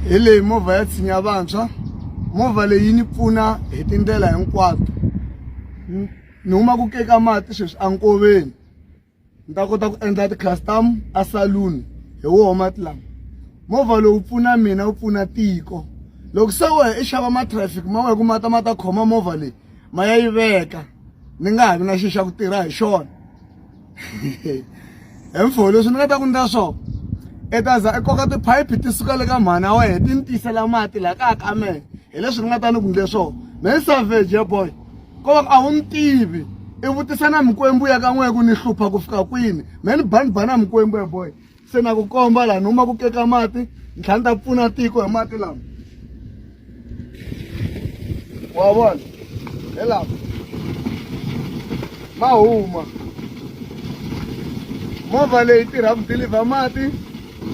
hi leyi movha ya tshinya vantshwa. Movha leyi yi ni pfuna hi tindlela hinkwato. Ni huma ku keka mati sweswi ankoveni, ni ta kota ku endla ti-custom a saloon hi woho mati lama. Movha lowu pfuna mina wu pfuna tiko. Loko se wehe i xava ma-traffic ma wehe ku ma ta khoma movha leyi ma ya yi veka, ni nga ha vi na xi xa ku tirha hi xona. Hi mfolo leswi ni nga ta ku ndla swona, i ta za i koka tiphayiphi ti suka le ka mhana wa wena ti ni tisela mati laha kaya ka mehe. Hi leswi ni nga ta ni ku ndle swona. Me savage ya boy, ko va a wu ni tivi i vutisa na mikwembu ya ka n'wehe ku ni hlupha ku fika kwini. Me ni banibana mikwembu ya boy, se na ku komba laha ni huma ku keka mati ni tlhela ni ta pfuna tiko hi mati lama. Wa vona hi lama ma huma movha leyi tirha ku deliver mati,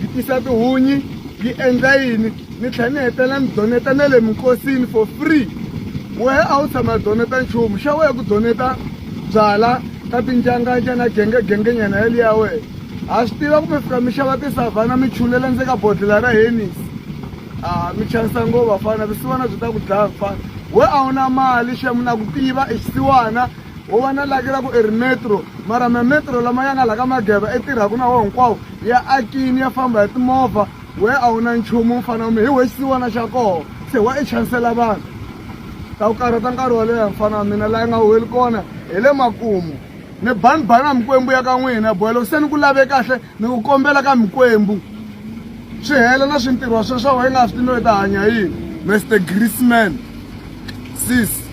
yi tisa tihunyi, yi endla yini. Ni tlhela ni hetela ni doneta na le minkosini for free. Wehe a wu tshama doneta nchumu, xa wehe ku doneta byala ka tinjanganja na gengenyana yaliya wehe. Ha swi tiva ku mi fika mi xava tisavana mi chulela ndzeni ka bodlela ra Hennessy. Mi chanisa ngopfu vafana, visiwana byi ta ku dlaya mfana. We a wu na mali xemu na ku tiva i xisiwana, wo va na laki ra ku i ri metro, mara metro lama ya nga la ka Mageba i tirhaka na wo hinkwawo ya akini ya famba hi timovha. We a wu na nchumu mfana mi, hi we xisiwana xa koho se wa i chanisela vanhu. Ta ku karhata nkarhi wo leha mfana wa mina, laha nga huweli kona hi le makumu. Ni banibana mikwembu ya ka n'wina boy, loko se ni ku lave kahle ni ku kombela ka mikwembu. Swi hela na swintirho swa wehe nga swi tivi no i ta hanya yini. Mr. Greaseman sis.